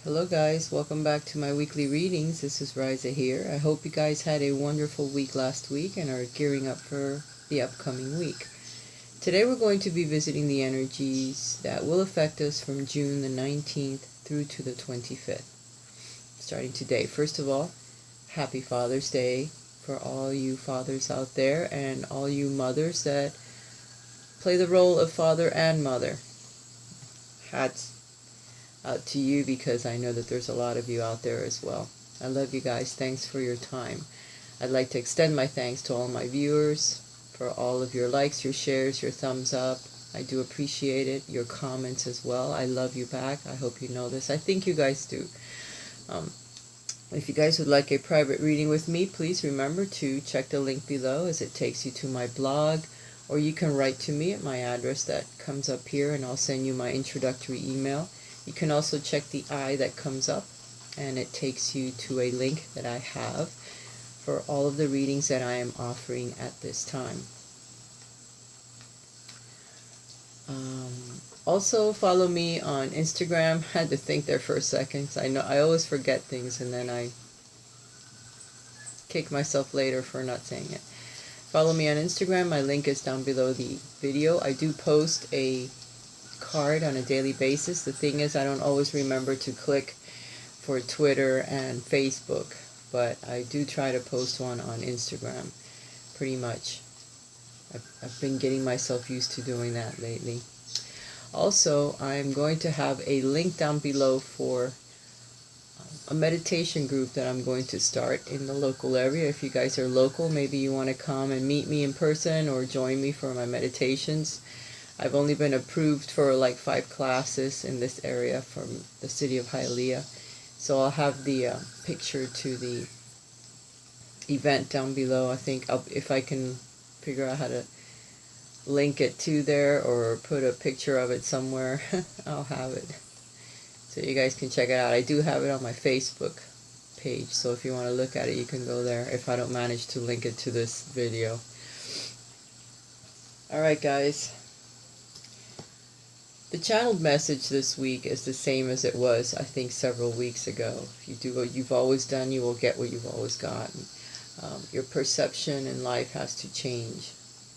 Hello guys, welcome back to my weekly readings. This is Raisa here. I hope you guys had a wonderful week last week and are gearing up for the upcoming week. Today we're going to be visiting the energies that will affect us from June the 19th through to the 25th. Starting today. First of all, happy Father's Day for all you fathers out there and all you mothers that play the role of father and mother. Hats out to you because I know that there's a lot of you out there as well. I love you guys. Thanks for your time. I'd like to extend my thanks to all my viewers for all of your likes, your shares, your thumbs up. I do appreciate it. Your comments as well. I love you back. I hope you know this. I think you guys do. If you guys would like a private reading with me, please remember to check the link below as it takes you to my blog, or you can write to me at my address that comes up here and I'll send you my introductory email. You can also check the eye that comes up and it takes you to a link that I have for all of the readings that I am offering at this time. Also follow me on Instagram. I had to think there for a second because I know I always forget things and then I kick myself later for not saying it. Follow me on Instagram. My link is down below the video. I do post a card on a daily basis. The thing is, I don't always remember to click for Twitter and Facebook, but I do try to post one on Instagram pretty much. I've been getting myself used to doing that lately. Also, I'm going to have a link down below for a meditation group that I'm going to start in the local area. If you guys are local, maybe you want to come and meet me in person or join me for my meditations. I've only been approved for like 5 classes in this area from the city of Hialeah. So I'll have the picture to the event down below. I think if I can figure out how to link it to there or put a picture of it somewhere, I'll have it. So you guys can check it out. I do have it on my Facebook page. So if you want to look at it, you can go there if I don't manage to link it to this video. Alright guys. The channeled message this week is the same as it was, I think, several weeks ago. If you do what you've always done, you will get what you've always gotten. Your perception in life has to change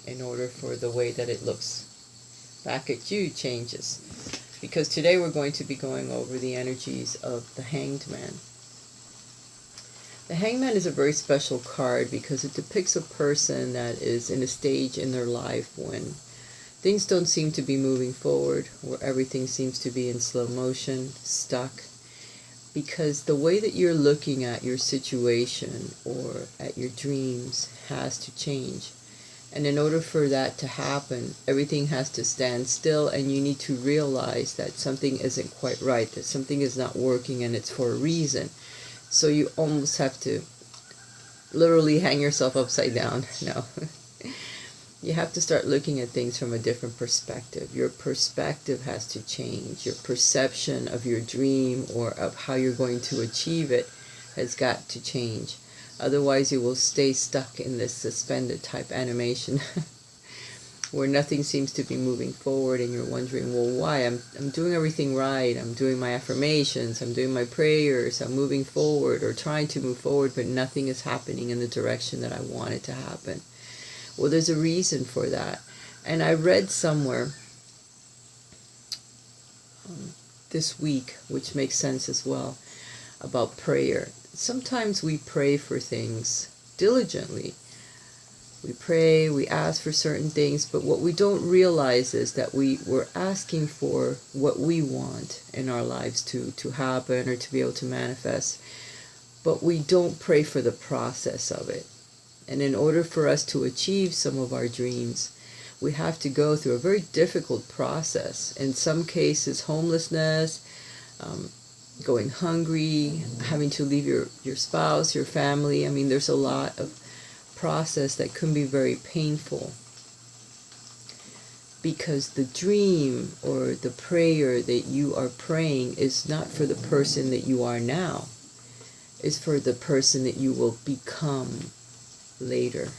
in order for the way that it looks back at you changes. Because today we're going to be going over the energies of the Hanged Man. The Hanged Man is a very special card because it depicts a person that is in a stage in their life when things don't seem to be moving forward, where everything seems to be in slow motion, stuck, because the way that you're looking at your situation or at your dreams has to change. And in order for that to happen, everything has to stand still and you need to realize that something isn't quite right, that something is not working and it's for a reason. So you almost have to literally hang yourself upside down. No. You have to start looking at things from a different perspective. Your perspective has to change. Your perception of your dream or of how you're going to achieve it has got to change. Otherwise, you will stay stuck in this suspended type animation where nothing seems to be moving forward and you're wondering, well, why? I'm doing everything right. I'm doing my affirmations. I'm doing my prayers. I'm moving forward or trying to move forward, but nothing is happening in the direction that I want it to happen. Well, there's a reason for that. And I read somewhere this week, which makes sense as well, about prayer. Sometimes we pray for things diligently. We pray, we ask for certain things, but what we don't realize is that we're asking for what we want in our lives to happen or to be able to manifest. But we don't pray for the process of it. And in order for us to achieve some of our dreams, we have to go through a very difficult process. In some cases, homelessness, going hungry, having to leave your spouse, your family. I mean, there's a lot of process that can be very painful. Because the dream or the prayer that you are praying is not for the person that you are now. It's for the person that you will become later,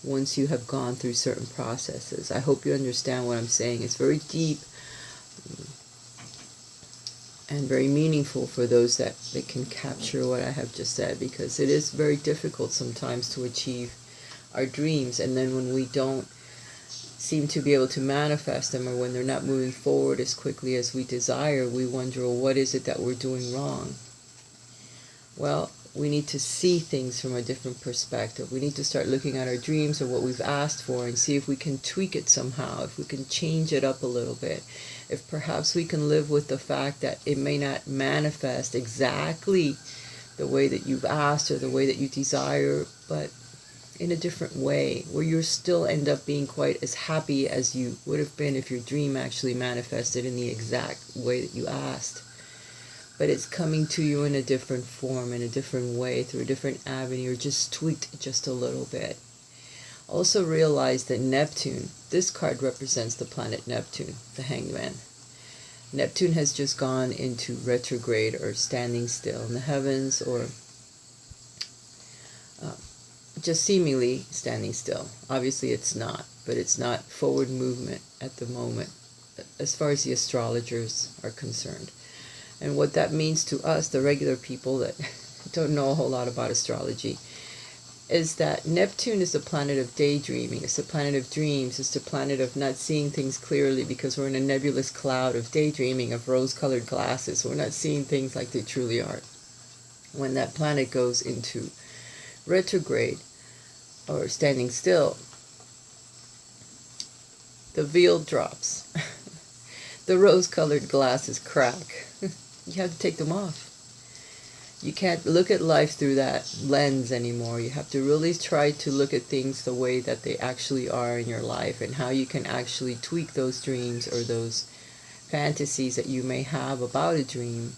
once you have gone through certain processes. I hope you understand what I'm saying. It's very deep. and very meaningful for those that can capture what I have just said, because it is very difficult sometimes to achieve our dreams, and then when we don't seem to be able to manifest them, or when they're not moving forward as quickly as we desire, we wonder, well, what is it that we're doing wrong? Well, we need to see things from a different perspective. We need to start looking at our dreams or what we've asked for and see if we can tweak it somehow, if we can change it up a little bit, if perhaps we can live with the fact that it may not manifest exactly the way that you've asked or the way that you desire, but in a different way, where you'll still end up being quite as happy as you would have been if your dream actually manifested in the exact way that you asked. But it's coming to you in a different form, in a different way, through a different avenue, or just tweaked just a little bit. Also realize that Neptune, this card represents the planet Neptune, the Hanged Man. Neptune has just gone into retrograde, or standing still in the heavens, or just seemingly standing still. Obviously it's not, but it's not forward movement at the moment, as far as the astrologers are concerned. And what that means to us, the regular people that don't know a whole lot about astrology, is that Neptune is the planet of daydreaming. It's the planet of dreams. It's the planet of not seeing things clearly because we're in a nebulous cloud of daydreaming, of rose-colored glasses. We're not seeing things like they truly are. When that planet goes into retrograde, or standing still, the veil drops. The rose-colored glasses crack. You have to take them off. You can't look at life through that lens anymore. You have to really try to look at things the way that they actually are in your life, and how you can actually tweak those dreams or those fantasies that you may have about a dream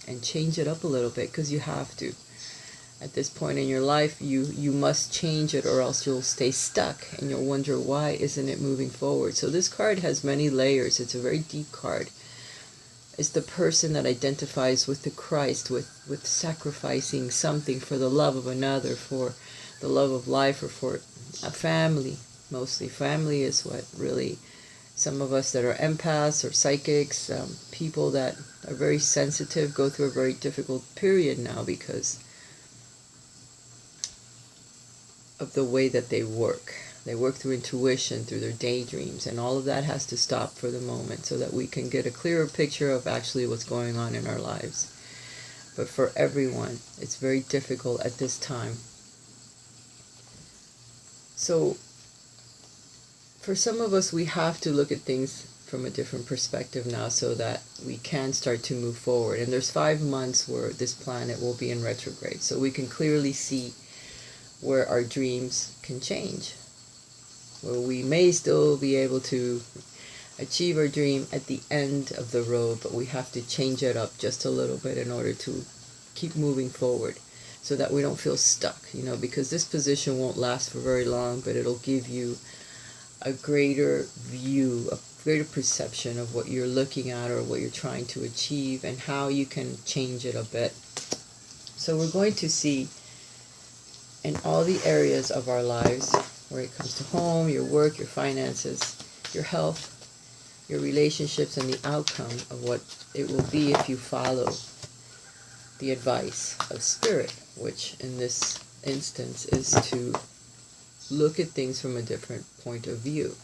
and change it up a little bit, because you have to. At this point in your life, you must change it, or else you'll stay stuck and you'll wonder, why isn't it moving forward? So this card has many layers. It's a very deep card. It's the person that identifies with the Christ, with sacrificing something for the love of another, for the love of life, or for a family. Mostly family is what really, some of us that are empaths or psychics, people that are very sensitive, go through a very difficult period now because of the way that they work. They work through intuition, through their daydreams, and all of that has to stop for the moment so that we can get a clearer picture of actually what's going on in our lives. But for everyone, it's very difficult at this time. So for some of us, we have to look at things from a different perspective now so that we can start to move forward. And there's 5 months where this planet will be in retrograde, so we can clearly see where our dreams can change, where we may still be able to achieve our dream at the end of the road, but we have to change it up just a little bit in order to keep moving forward, so that we don't feel stuck, because this position won't last for very long, but it'll give you a greater view, a greater perception of what you're looking at or what you're trying to achieve, and how you can change it a bit. So we're going to see in all the areas of our lives, where it comes to home, your work, your finances, your health, your relationships, and the outcome of what it will be if you follow the advice of Spirit, which in this instance is to look at things from a different point of view.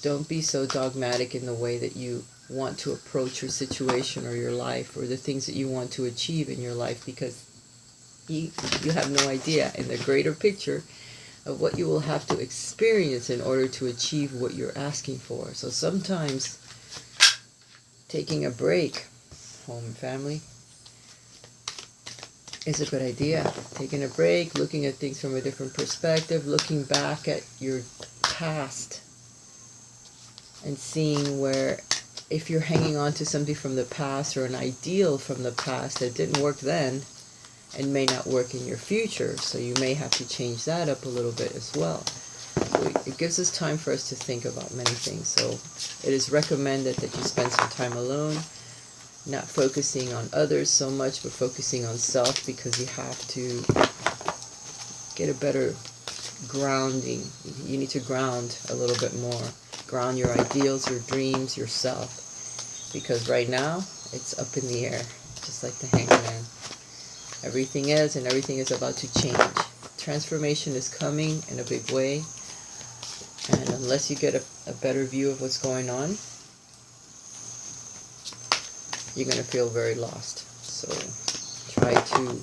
Don't be so dogmatic in the way that you want to approach your situation or your life, or the things that you want to achieve in your life, because you have no idea in the greater picture of what you will have to experience in order to achieve what you're asking for. So sometimes taking a break, home and family, is a good idea. Taking a break, looking at things from a different perspective, looking back at your past and seeing where, if you're hanging on to something from the past or an ideal from the past that didn't work then, and may not work in your future, so you may have to change that up a little bit as well. So it gives us time for us to think about many things. So it is recommended that you spend some time alone, not focusing on others so much, but focusing on self, because you have to get a better grounding. You need to ground a little bit more. Ground your ideals, your dreams, yourself. Because right now, It's up in the air, just like the hangman. Everything is, and everything is about to change. Transformation is coming in a big way, and unless you get a better view of what's going on, you're going to feel very lost. So try to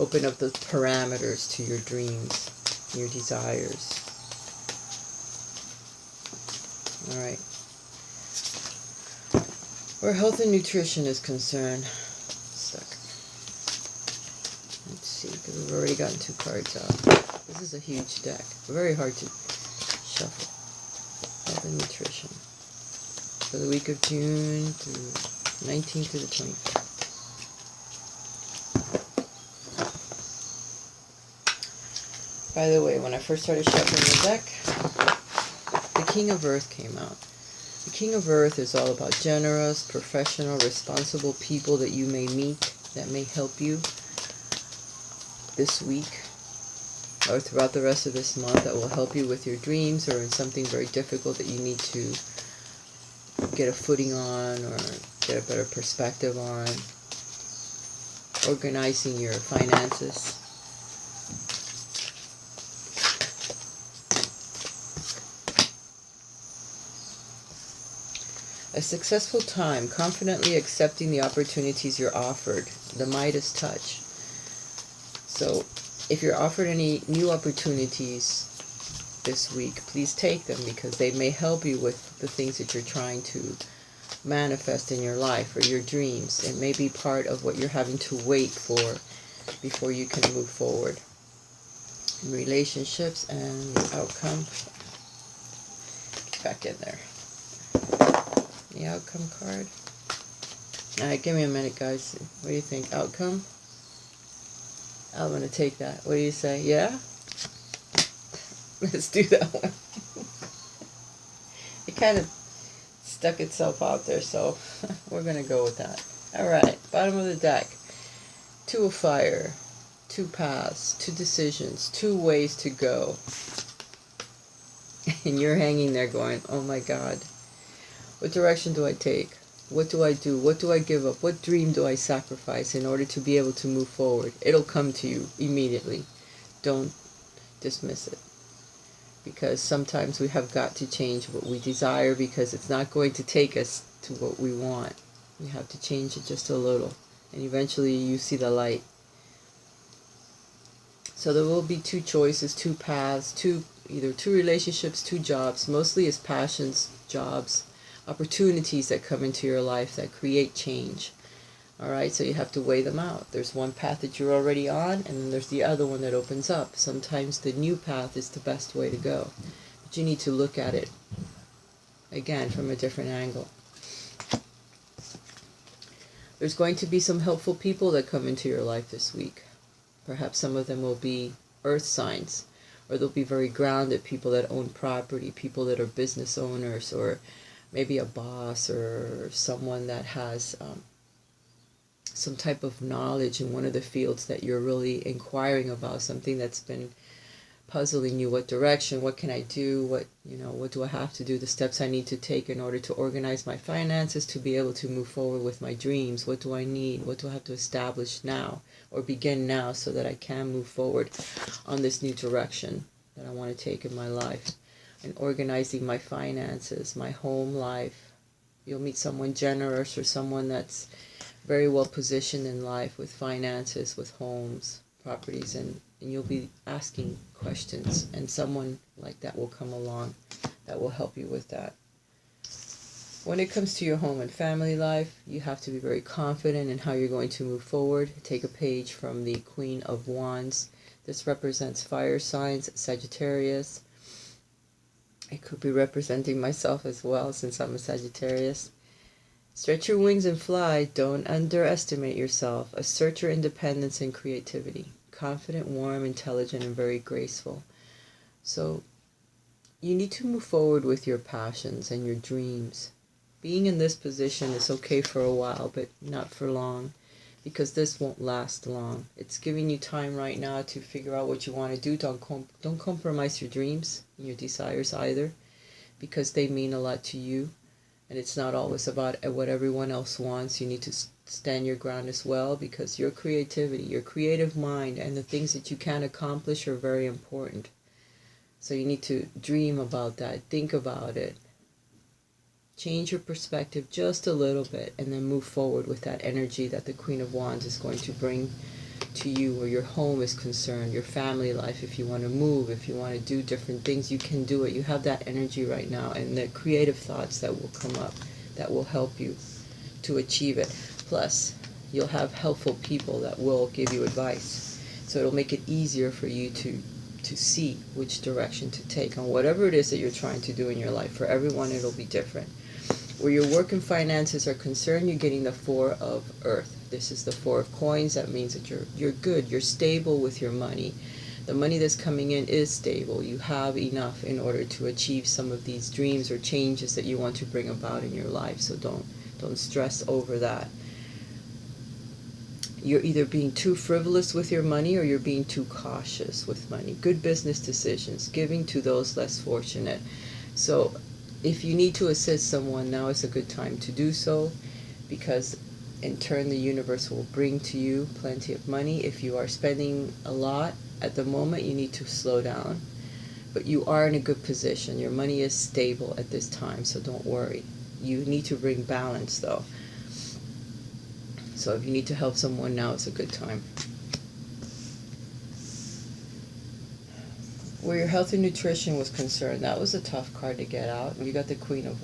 open up the parameters to your dreams, your desires. Alright. Where health and nutrition is concerned, stuck. Let's see, because we've already gotten 2 cards out. This is a huge deck. Very hard to shuffle. Health and nutrition. For the week of June through 19th to the 25th. By the way, when I first started shuffling the deck, the King of Earth came out. The King of Earth is all about generous, professional, responsible people that you may meet that may help you this week or throughout the rest of this month, that will help you with your dreams or in something very difficult that you need to get a footing on or get a better perspective on. Organizing your finances. A successful time, confidently accepting the opportunities you're offered. The Midas touch. So, if you're offered any new opportunities this week, please take them, because they may help you with the things that you're trying to manifest in your life or your dreams. It may be part of what you're having to wait for before you can move forward. In relationships and the outcome. Get back in there. The outcome card. Alright, give me a minute, guys. What do you think? Outcome? I'm going to take that. What do you say? Yeah? Let's do that one. It kind of stuck itself out there, so we're going to go with that. Alright, bottom of the deck. 2 of fire. 2 paths. 2 decisions. 2 ways to go. And you're hanging there going, oh my God. What direction do I take? What do I do? What do I give up? What dream do I sacrifice in order to be able to move forward? It'll come to you immediately. Don't dismiss it. Because sometimes we have got to change what we desire, because it's not going to take us to what we want. We have to change it just a little. And eventually you see the light. So there will be 2 choices, 2 paths, either 2 relationships, 2 jobs. Mostly it's passions, jobs, opportunities that come into your life that create change. Alright, so you have to weigh them out. There's one path that you're already on, and then there's the other one that opens up. Sometimes the new path is the best way to go. But you need to look at it, again, from a different angle. There's going to be some helpful people that come into your life this week. Perhaps some of them will be earth signs, or they'll be very grounded, people that own property, people that are business owners, or maybe a boss or someone that has some type of knowledge in one of the fields that you're really inquiring about, something that's been puzzling you. What direction? What can I do? What do I have to do? The steps I need to take in order to organize my finances to be able to move forward with my dreams. What do I need? What do I have to establish now or begin now so that I can move forward on this new direction that I want to take in my life? And organizing my finances, my home life. You'll meet someone generous or someone that's very well positioned in life with finances, with homes, properties, and you'll be asking questions, and someone like that will come along that will help you with that. When it comes to your home and family life, you have to be very confident in how you're going to move forward. Take a page from the Queen of Wands. This represents fire signs, Sagittarius. It could be representing myself as well, since I'm a Sagittarius. Stretch your wings and fly. Don't underestimate yourself. Assert your independence and creativity. Confident, warm, intelligent, and very graceful. So you need to move forward with your passions and your dreams. Being in this position is okay for a while, but not for long, because this won't last long. It's giving you time right now to figure out what you want to do. Don't compromise your dreams and your desires either, because they mean a lot to you. And it's not always about what everyone else wants. You need to stand your ground as well, because your creativity, your creative mind, and the things that you can accomplish are very important. So you need to dream about that, think about it, change your perspective just a little bit, and then move forward with that energy that the Queen of Wands is going to bring to you, where your home is concerned, your family life. If you want to move, if you want to do different things, you can do it. You have that energy right now, and the creative thoughts that will come up that will help you to achieve it. Plus, you'll have helpful people that will give you advice. So it'll make it easier for you to see which direction to take on whatever it is that you're trying to do in your life. For everyone, it'll be different. Where your work and finances are concerned, you're getting the Four of Earth. This is the Four of Coins. That means that you're good. You're stable with your money. The money that's coming in is stable. You have enough in order to achieve some of these dreams or changes that you want to bring about in your life. So don't stress over that. You're either being too frivolous with your money, or you're being too cautious with money. Good business decisions, giving to those less fortunate. So if you need to assist someone, now is a good time to do so, because in turn the universe will bring to you plenty of money. If you are spending a lot at the moment, you need to slow down. But you are in a good position. Your money is stable at this time, so don't worry. You need to bring balance though. So if you need to help someone, now is a good time. Where your health and nutrition was concerned, that was a tough card to get out. You got the Queen of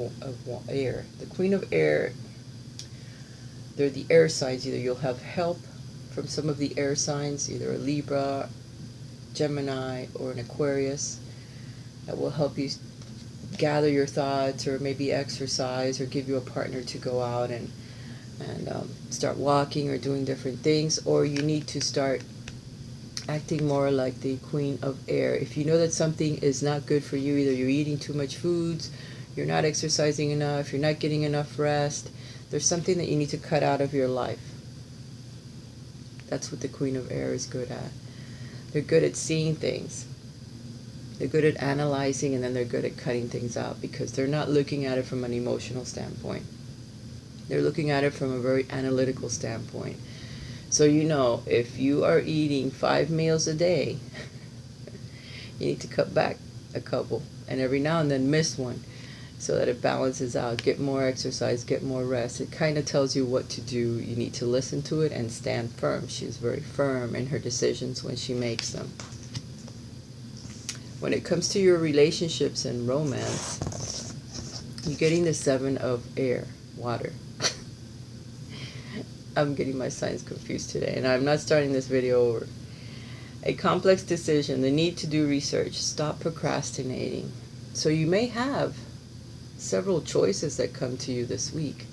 Air. The Queen of Air, they're the air signs. Either you'll have help from some of the air signs, either a Libra, Gemini, or an Aquarius, that will help you gather your thoughts, or maybe exercise, or give you a partner to go out and start walking or doing different things. Or you need to start acting more like the Queen of Air. If you know that something is not good for you, either you're eating too much foods, you're not exercising enough, you're not getting enough rest, there's something that you need to cut out of your life. That's what the Queen of Air is good at. They're good at seeing things. They're good at analyzing, and then they're good at cutting things out, because they're not looking at it from an emotional standpoint. They're looking at it from a very analytical standpoint. So you know, if you are eating 5 meals a day, you need to cut back a couple, and every now and then miss one, so that it balances out. Get more exercise, get more rest. It kind of tells you what to do. You need to listen to it and stand firm. She is very firm in her decisions when she makes them. When it comes to your relationships and romance, you're getting the Seven of Air, water. I'm getting my signs confused today, and I'm not starting this video over. A complex decision, the need to do research, stop procrastinating. So you may have several choices that come to you this week.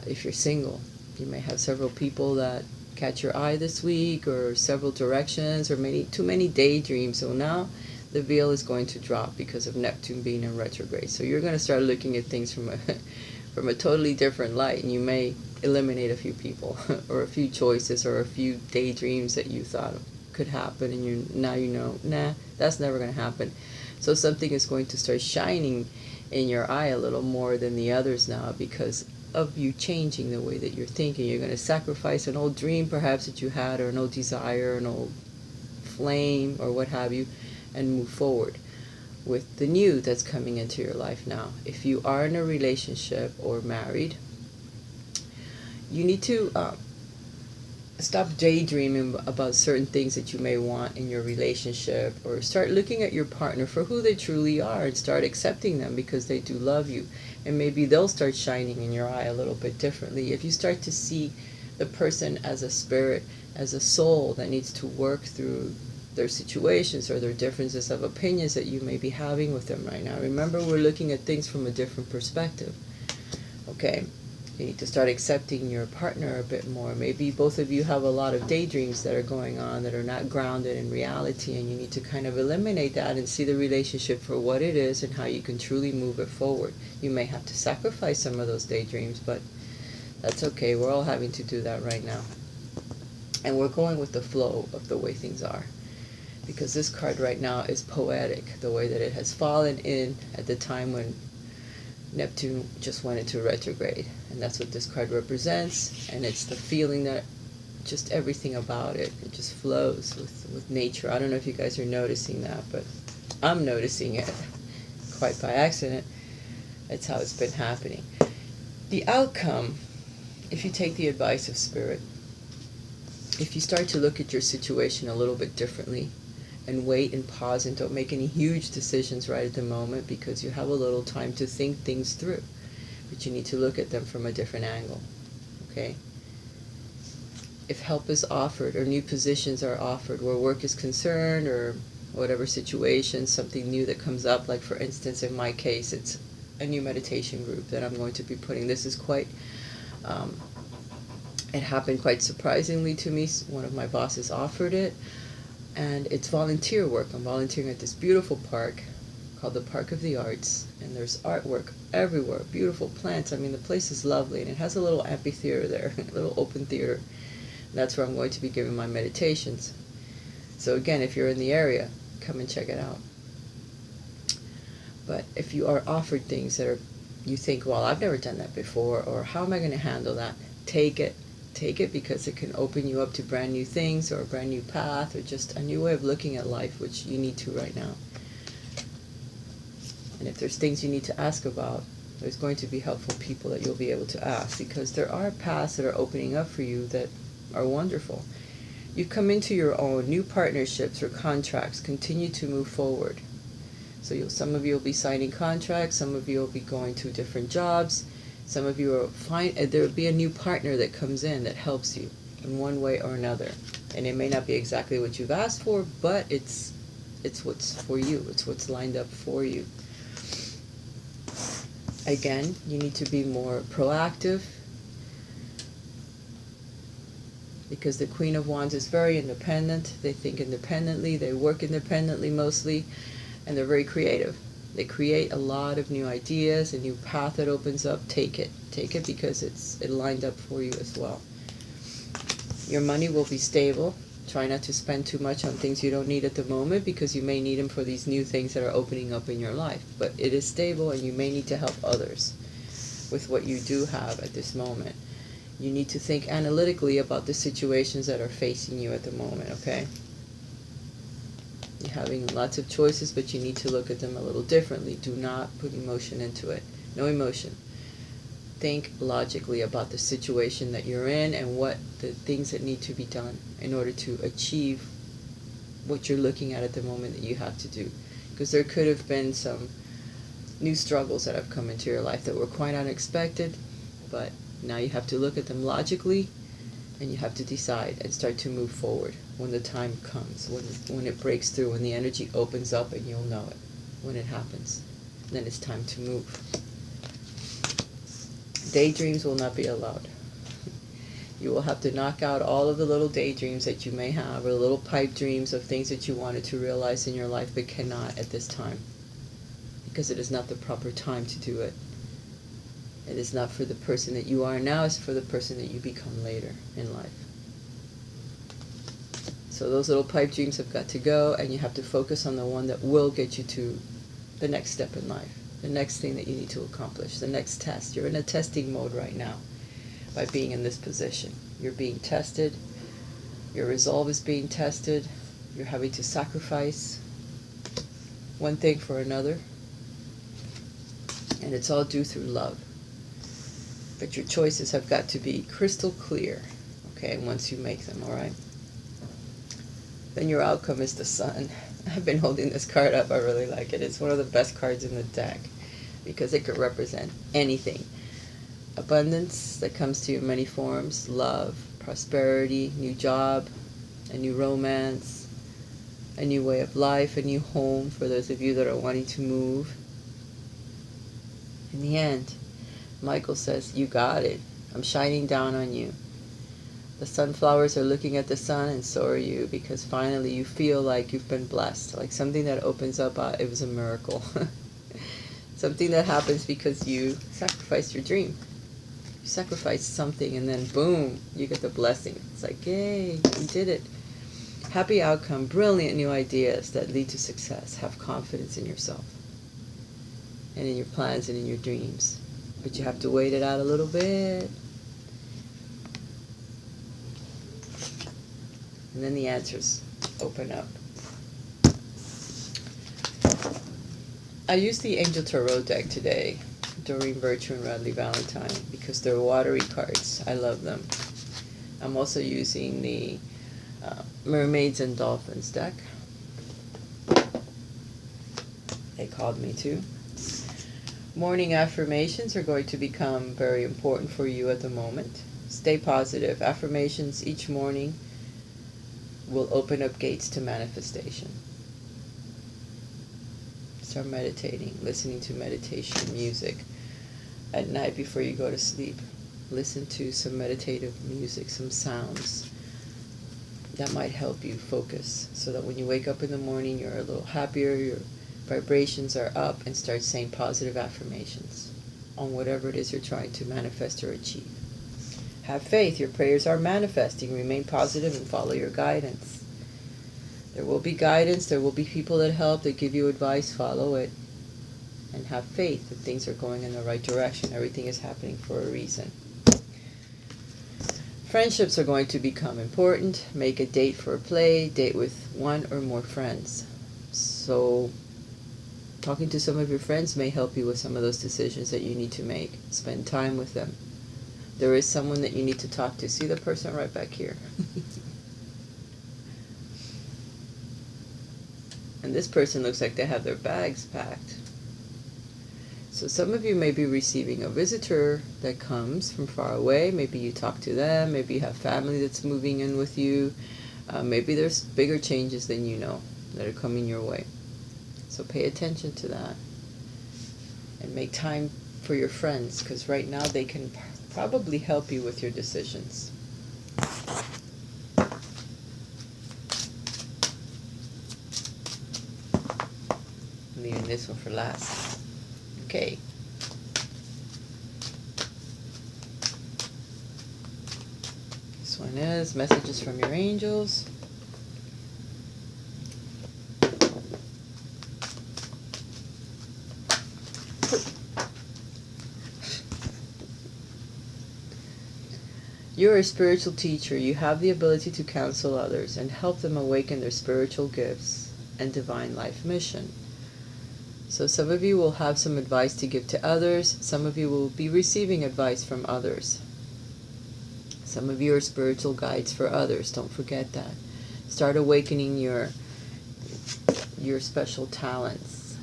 If you're single, you may have several people that catch your eye this week, or several directions, or too many daydreams. So now the veil is going to drop because of Neptune being in retrograde. So you're going to start looking at things from a totally different light, and you may eliminate a few people or a few choices or a few daydreams that you thought could happen, and now you know, nah, that's never going to happen. So something is going to start shining in your eye a little more than the others now, because of you changing the way that you're thinking. You're going to sacrifice an old dream perhaps that you had, or an old desire, an old flame, or what have you, and move forward with the new that's coming into your life now. If you are in a relationship or married, you need to stop daydreaming about certain things that you may want in your relationship, or start looking at your partner for who they truly are, and start accepting them because they do love you. And maybe they'll start shining in your eye a little bit differently. If you start to see the person as a spirit, as a soul that needs to work through their situations or their differences of opinions that you may be having with them right now. Remember, we're looking at things from a different perspective. Okay? You need to start accepting your partner a bit more. Maybe both of you have a lot of daydreams that are going on that are not grounded in reality, and you need to kind of eliminate that and see the relationship for what it is and how you can truly move it forward. You may have to sacrifice some of those daydreams, but that's okay. We're all having to do that right now. And we're going with the flow of the way things are, because this card right now is poetic, the way that it has fallen in at the time when Neptune just went into retrograde, and that's what this card represents. And it's the feeling that just everything about it just flows with nature. I don't know if you guys are noticing that, but I'm noticing it quite by accident. That's how it's been happening. The outcome, if you take the advice of Spirit, if you start to look at your situation a little bit differently and wait and pause and don't make any huge decisions right at the moment, because you have a little time to think things through, but you need to look at them from a different angle, okay? If help is offered or new positions are offered where work is concerned, or whatever situation, something new that comes up, like for instance in my case it's a new meditation group that I'm going to be putting. This is quite, it happened quite surprisingly to me. One of my bosses offered it, and it's volunteer work. I'm volunteering at this beautiful park called the Park of the Arts, and there's artwork everywhere, beautiful plants. I mean, the place is lovely, and it has a little amphitheater there, a little open theater. And that's where I'm going to be giving my meditations. So again, if you're in the area, come and check it out. But if you are offered things that are, you think, well, I've never done that before, or how am I going to handle that? Take it. Take it, because it can open you up to brand new things, or a brand new path, or just a new way of looking at life, which you need to right now. And if there's things you need to ask about, there's going to be helpful people that you'll be able to ask, because there are paths that are opening up for you that are wonderful. You come into your own new partnerships or contracts, continue to move forward. So some of you will be signing contracts, some of you will be going to different jobs, some of you will there will be a new partner that comes in that helps you in one way or another. And it may not be exactly what you've asked for, but it's what's for you, it's what's lined up for you. Again, you need to be more proactive, because the Queen of Wands is very independent. They think independently, they work independently mostly, and they're very creative. They create a lot of new ideas, a new path that opens up. Take it. Take it, because it lined up for you as well. Your money will be stable. Try not to spend too much on things you don't need at the moment, because you may need them for these new things that are opening up in your life. But it is stable, and you may need to help others with what you do have at this moment. You need to think analytically about the situations that are facing you at the moment, okay? You're having lots of choices, but you need to look at them a little differently. Do not put emotion into it. No emotion. Think logically about the situation that you're in and what the things that need to be done in order to achieve what you're looking at the moment that you have to do. Because there could have been some new struggles that have come into your life that were quite unexpected, but now you have to look at them logically, and you have to decide and start to move forward when the time comes, when it breaks through, when the energy opens up, and you'll know it when it happens. Then it's time to move. Daydreams will not be allowed. You will have to knock out all of the little daydreams that you may have, or little pipe dreams of things that you wanted to realize in your life but cannot at this time, because it is not the proper time to do it. It is not for the person that you are now, it's for the person that you become later in life. So those little pipe dreams have got to go, and you have to focus on the one that will get you to the next step in life, the next thing that you need to accomplish, the next test. You're in a testing mode right now by being in this position. You're being tested. Your resolve is being tested. You're having to sacrifice one thing for another. And it's all due through love. But your choices have got to be crystal clear, okay, once you make them, all right? Then your outcome is the Sun. I've been holding this card up. I really like it. It's one of the best cards in the deck, because it could represent anything. Abundance that comes to you in many forms, love, prosperity, new job, a new romance, a new way of life, a new home for those of you that are wanting to move. In the end, Michael says, you got it. I'm shining down on you. The sunflowers are looking at the sun, and so are you, because finally you feel like you've been blessed, like something that opens up. It was a miracle. Something that happens because you sacrificed your dream. You sacrificed something, and then boom, you get the blessing. It's like, yay, you did it. Happy outcome, brilliant new ideas that lead to success. Have confidence in yourself. and in your plans and in your dreams. But you have to wait it out a little bit. And then the answers open up. I used the Angel Tarot deck today, Doreen Virtue and Radley Valentine, because they're watery cards. I love them. I'm also using the Mermaids and Dolphins deck. They called me too. Morning affirmations are going to become very important for you at the moment. Stay positive. Affirmations each morning will open up gates to manifestation. Start meditating, listening to meditation music at night before you go to sleep. Listen to some meditative music, some sounds that might help you focus, so that when you wake up in the morning you're a little happier, your vibrations are up, and start saying positive affirmations on whatever it is you're trying to manifest or achieve. Have faith. Your prayers are manifesting. Remain positive and follow your guidance. There will be guidance. There will be people that help, that give you advice. Follow it. And have faith that things are going in the right direction. Everything is happening for a reason. Friendships are going to become important. Make a date for a play. Date with one or more friends. So talking to some of your friends may help you with some of those decisions that you need to make. Spend time with them. There is someone that you need to talk to. See the person right back here. And this person looks like they have their bags packed. So some of you may be receiving a visitor that comes from far away. Maybe you talk to them. Maybe you have family that's moving in with you. Maybe there's bigger changes than you know that are coming your way. So pay attention to that. And make time for your friends, because right now they can probably help you with your decisions. I'm leaving this one for last. Okay. This one is messages from your angels. You're a spiritual teacher. You have the ability to counsel others and help them awaken their spiritual gifts and divine life mission. So some of you will have some advice to give to others. Some of you will be receiving advice from others. Some of you are spiritual guides for others. Don't forget that. Start awakening your special talents.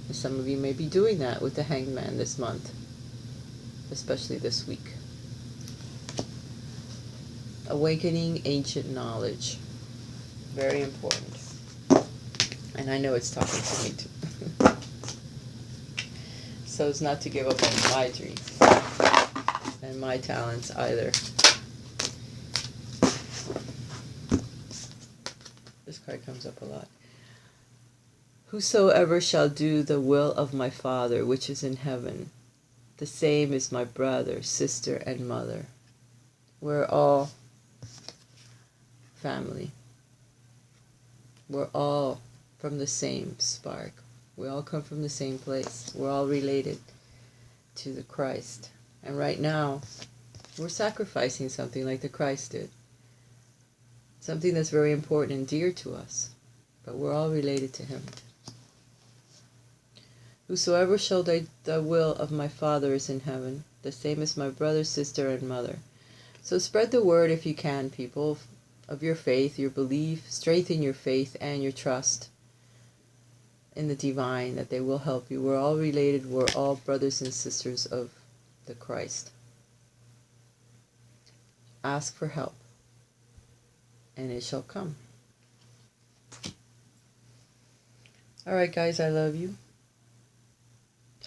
And some of you may be doing that with the Hanged Man this month, especially this week. Awakening ancient knowledge. Very important. And I know it's talking to me too. So as not to give up on my dreams and my talents either. This card comes up a lot. Whosoever shall do the will of my Father which is in heaven, the same is my brother, sister, and mother. We're all family. We're all from the same spark. We all come from the same place. We're all related to the Christ. And right now, we're sacrificing something like the Christ did. Something that's very important and dear to us. But we're all related to Him. Whosoever shall do the will of my Father is in heaven, the same as my brother, sister, and mother. So spread the word if you can, people, of your faith, your belief. Strengthen your faith and your trust in the divine, that they will help you. We're all related. We're all brothers and sisters of the Christ. Ask for help, and it shall come. All right, guys, I love you.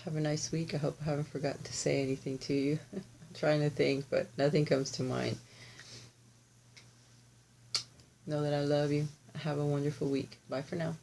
Have a nice week. I hope I haven't forgotten to say anything to you. I'm trying to think, but nothing comes to mind. Know that I love you. Have a wonderful week. Bye for now.